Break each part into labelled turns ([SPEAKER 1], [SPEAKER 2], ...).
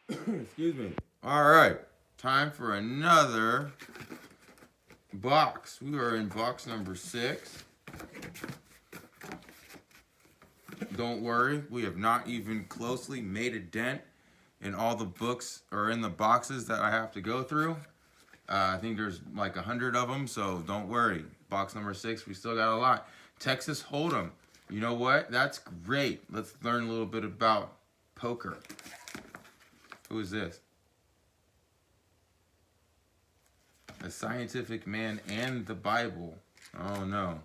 [SPEAKER 1] Excuse me. All right. Time for another box. We are in box number 6. Don't worry, we have not even closely made a dent in all the books or in the boxes that I have to go through. I think there's like 100 of them, so don't worry. Box number 6, we still got a lot. Texas Hold'em. You know what? That's great. Let's learn a little bit about poker. Who is this? A scientific man and the Bible. Oh no.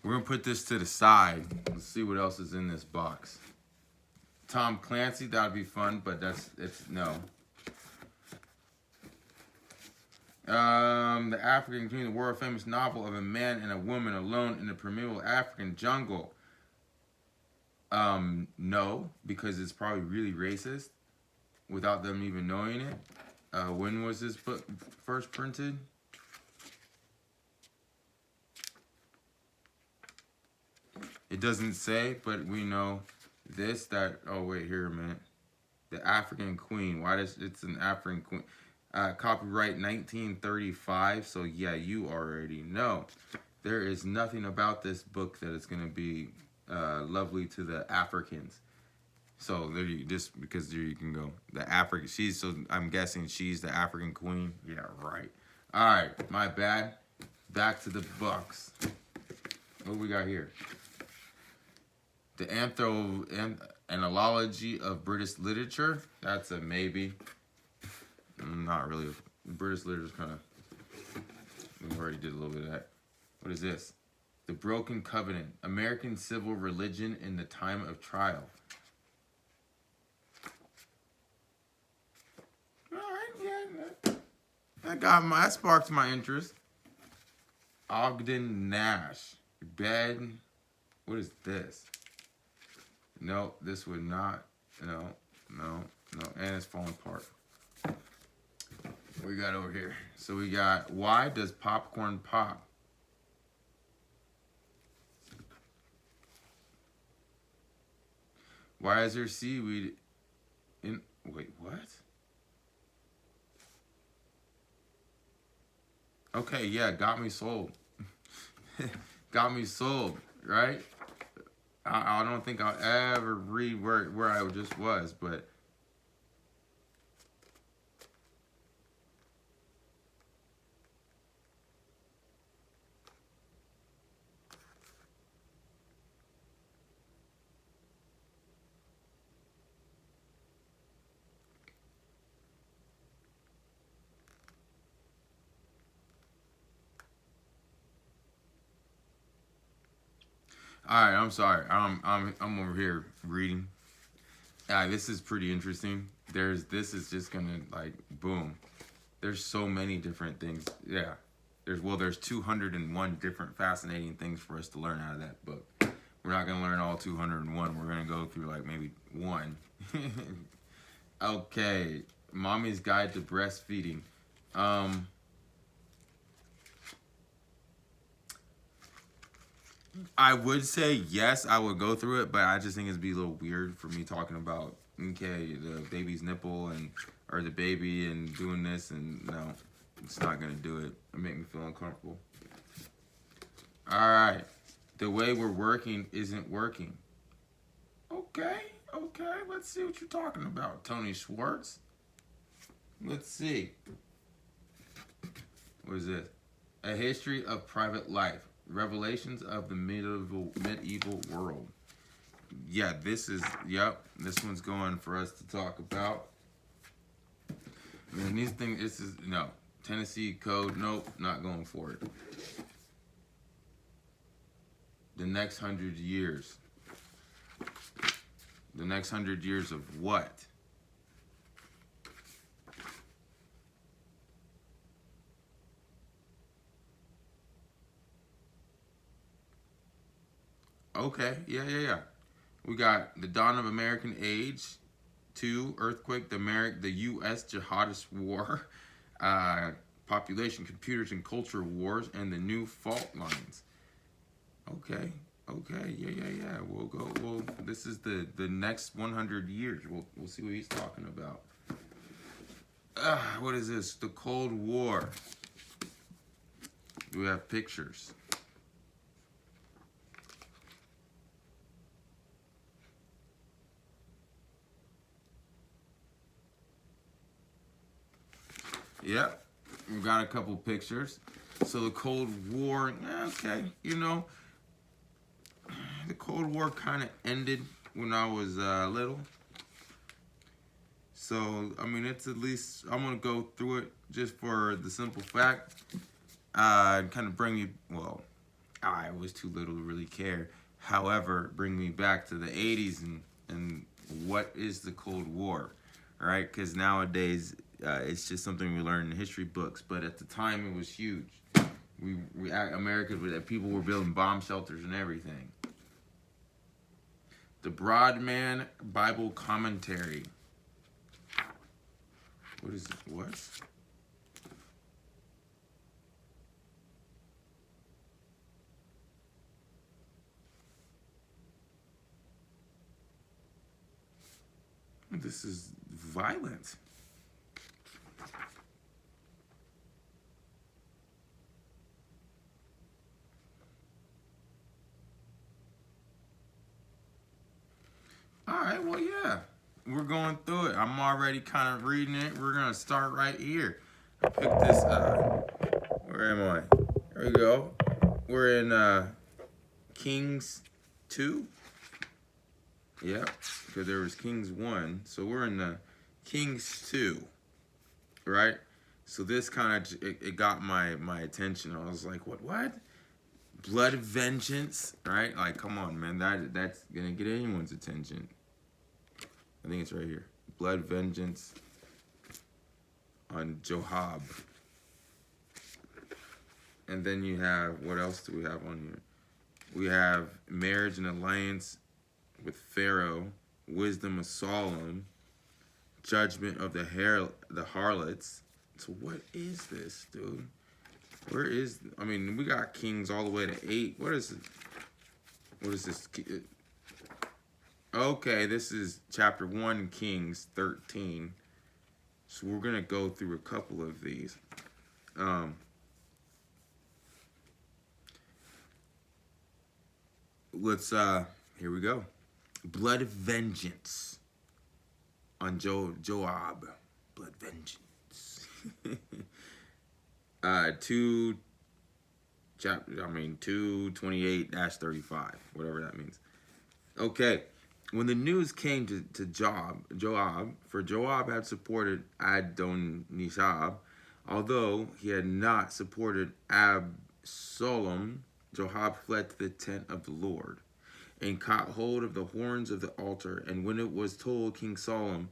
[SPEAKER 1] We're gonna put this to the side. Let's see what else is in this box. Tom Clancy, that'd be fun, but it's no. The African Queen, the world famous novel of a man and a woman alone in the primeval African jungle. No, because it's probably really racist without them even knowing it. When was this book first printed? It doesn't say, but we know this, that, oh wait, here a minute. The African Queen, why does, it's an African Queen. Copyright 1935, so yeah, you already know. There is nothing about this book that is going to be lovely to the Africans. So there you, just because there you can go. The African, so I'm guessing she's the African Queen. Yeah, right. All right, my bad. Back to the books. What do we got here? The Anthology of British Literature. That's a maybe. Not really. British literature kind of. We already did a little bit of that. What is this? The Broken Covenant. American Civil Religion in the Time of Trial. All right, yeah. That sparked my interest. Ogden Nash. Bed. What is this? No, this would not. No. And it's falling apart. What we got over here? So we got, why does popcorn pop? Why is there seaweed in, wait, what? Okay, yeah, got me sold. Got me sold, right? I don't think I'll ever read where I just was, but all right, I'm sorry. I'm over here reading. This is pretty interesting. This is just gonna like boom. There's so many different things. Yeah. There's 201 different fascinating things for us to learn out of that book. We're not gonna learn all 201. We're gonna go through like maybe one. Okay. Mommy's Guide to Breastfeeding. I would say yes, I would go through it, but I just think it'd be a little weird for me talking about, okay, the baby's nipple and or the baby and doing this, and no, it's not gonna do it. It make me feel uncomfortable. All right, the way we're working isn't working. Okay, let's see what you're talking about, Tony Schwartz. Let's see. What is this? A History of Private Life. Revelations of the medieval world. Yeah, this one's going for us to talk about. I mean, these things, this is, no. Tennessee Code, nope, not going for it. The next 100 years. The next 100 years of what? Okay, yeah. We got the dawn of American age, 2 earthquake, the U.S. jihadist war, population, computers and culture wars, and the new fault lines. Okay, yeah. We'll go. Well, this is the next 100 years. We'll see what he's talking about. What is this? The Cold War. We have pictures. Yep, we got a couple pictures. So the Cold War, okay, the Cold War kind of ended when I was little. So, I mean, it's at least, I'm going to go through it just for the simple fact, kind of bring me, well, I was too little to really care. However, bring me back to the 80s and what is the Cold War, right? Because nowadays, it's just something we learn in history books, but at the time it was huge. People were building bomb shelters and everything. The Broadman Bible Commentary. What is it? What? This is violent. All right, well, yeah. We're going through it. I'm already kind of reading it. We're going to start right here. I picked this, where am I? There we go. We're in Kings 2. Yep, because there was Kings 1. So we're in Kings 2, right? So this kind of, it got my attention. I was like, what? Blood vengeance, right? Like, come on, man. That's going to get anyone's attention. I think it's right here. Blood vengeance on Joab. And then you have, what else do we have on here? We have marriage and alliance with Pharaoh, wisdom of Solomon, judgment of the harlots. So what is this, dude? We got Kings all the way to 8. What is this? Okay, this is chapter 1, Kings 13. So we're going to go through a couple of these. Here we go. Blood vengeance on Joab. Blood vengeance. 228-35, whatever that means. Okay. When the news came to Joab, for Joab had supported Adonijah, although he had not supported Absalom, Joab fled to the tent of the Lord, and caught hold of the horns of the altar. And when it was told King Solomon,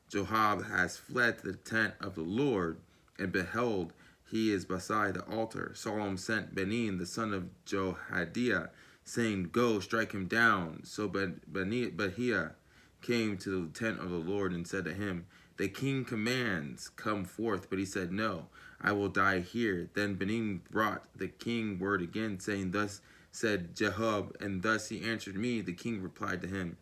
[SPEAKER 1] Joab has fled to the tent of the Lord, and behold, he is beside the altar, Solomon sent Benaiah the son of Jehoiada, saying, "Go, strike him down." So Benaiah came to the tent of the Lord and said to him, "The king commands, come forth." But he said, "No, I will die here." Then Benaiah brought the king word again, saying, "Thus said Jehob," and thus he answered me. The king replied to him,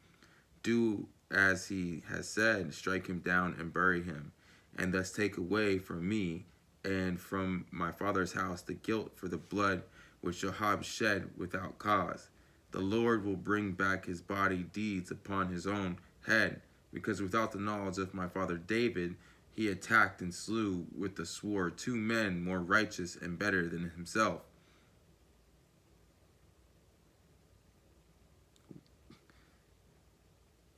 [SPEAKER 1] "Do as he has said, strike him down and bury him, and thus take away from me and from my father's house the guilt for the blood which Joab shed without cause. The Lord will bring back his body deeds upon his own head, because without the knowledge of my father David, he attacked and slew with the sword 2 men more righteous and better than himself."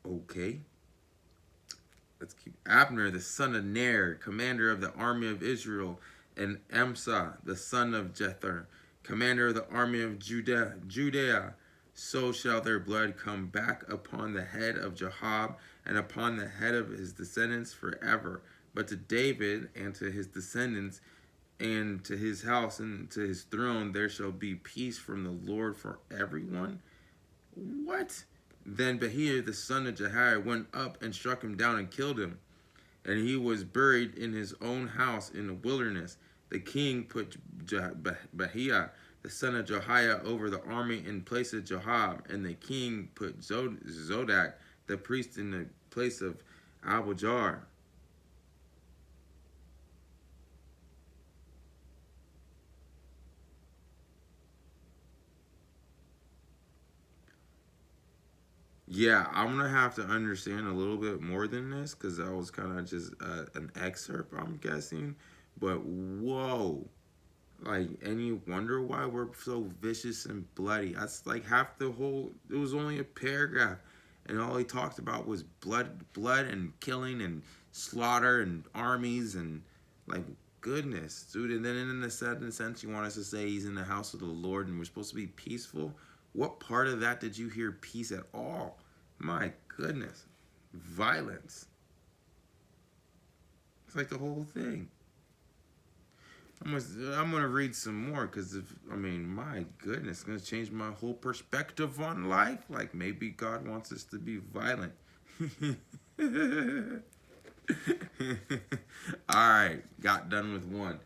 [SPEAKER 1] Okay. Let's keep. Abner, the son of Ner, commander of the army of Israel, and Amasa, the son of Jether, commander of the army of Judea. So shall their blood come back upon the head of Joab and upon the head of his descendants forever. But to David and to his descendants and to his house and to his throne there shall be peace from the Lord for everyone. What? Then Benaiah the son of Jehoiada went up and struck him down and killed him. And he was buried in his own house in the wilderness. The king put Benaiah, the son of Jehoiada, over the army in place of Joab, and the king put Zodak, the priest, in the place of Abijah. Yeah, I'm gonna have to understand a little bit more than this because that was kind of just an excerpt, I'm guessing. But whoa, like, and you wonder why we're so vicious and bloody. That's like half the whole. It was only a paragraph, and all he talked about was blood, and killing, and slaughter, and armies, and like goodness, dude. And then in the second sense, you want us to say he's in the house of the Lord, and we're supposed to be peaceful. What part of that did you hear peace at all? My goodness, violence. It's like the whole thing. I'm gonna read some more because my goodness, it's gonna change my whole perspective on life. Like maybe God wants us to be violent. All right, got done with one.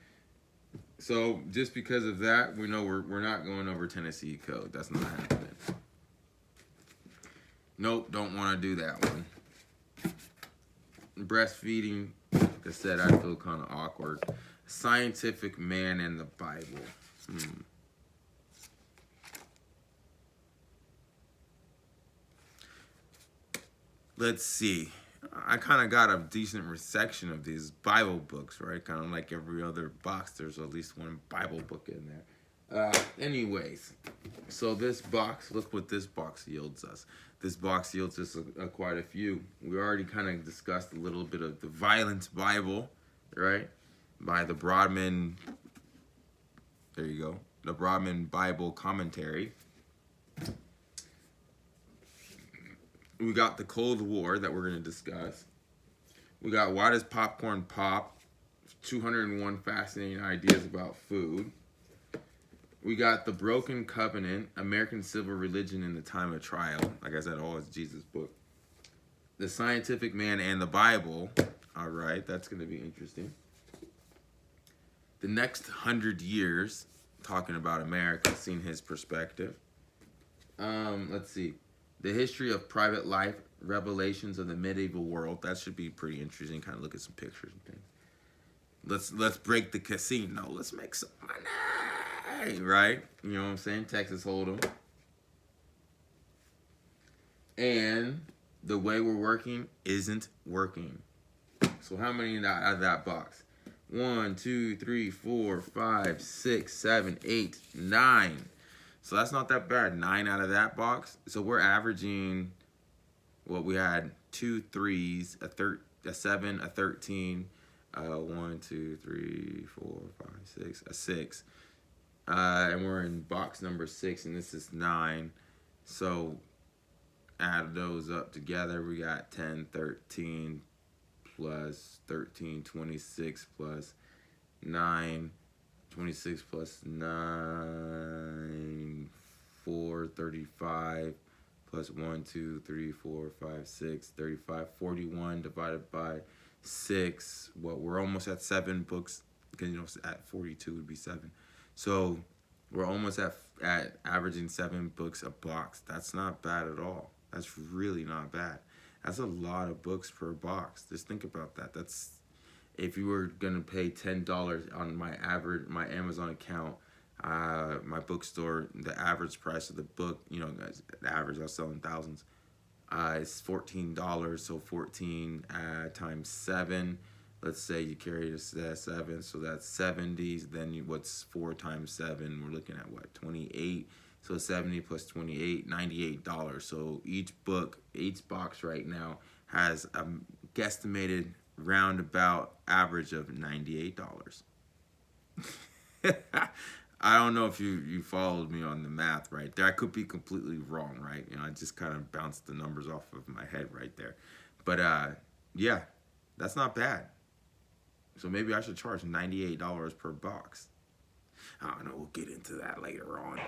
[SPEAKER 1] So just because of that, we know we're not going over Tennessee code. That's not happening. Nope, don't want to do that one. Breastfeeding, like I said, I feel kind of awkward. Scientific man in the Bible. Let's see. I kind of got a decent section of these Bible books, right? Kind of like every other box, there's at least one Bible book in there. Anyways, so this box, look what this box yields us. This box yields us quite a few. We already kind of discussed a little bit of the Violence Bible, right? By the Broadman, there you go, the Broadman Bible Commentary. We got the Cold War that we're going to discuss. We got Why Does Popcorn Pop? 201 Fascinating Ideas About Food. We got The Broken Covenant, American Civil Religion in the Time of Trial. Like I said, all is Jesus' book. The Scientific Man and the Bible. All right, that's going to be interesting. The Next 100 Years, talking about America, seeing his perspective. Let's see. The History of Private Life, Revelations of the Medieval World. That should be pretty interesting. Kind of look at some pictures and things. Let's break the casino. Let's make some money, right? You know what I'm saying? Texas Hold'em. And the way we're working isn't working. So how many out of that box? 1, 2, 3, 4, 5, 6, 7, 8, 9. So that's not that bad. 9 out of that box. So we're averaging, what we had, 2 3s, a 7, a 13, 1, 2, 3, 4, 5, 6, a 6. And we're in box number 6, and this is 9. So add those up together, we got 10, 13 plus 13, 26 plus 9. 26 plus 9, 4, 35, plus 1, 2, 3, 4, 5, 6, 35, 41 divided by 6. Well, we're almost at 7 books, because, at 42 would be 7. So we're almost at averaging 7 books a box. That's not bad at all. That's really not bad. That's a lot of books per box. Just think about that. That's, if you were gonna pay $10 on my Amazon account, my bookstore, the average price of the book, the average, I was selling thousands, is $14. So 14 times 7. Let's say you carry a 7, so that's 70. Then what's 4 times 7? We're looking at what, 28. So 70 plus 28, $98. So each box right now has a guesstimated roundabout average of $98. I don't know if you followed me on the math right there. I could be completely wrong, right? I just kind of bounced the numbers off of my head right there. But yeah, that's not bad. So maybe I should charge $98 per box. I don't know. We'll get into that later on.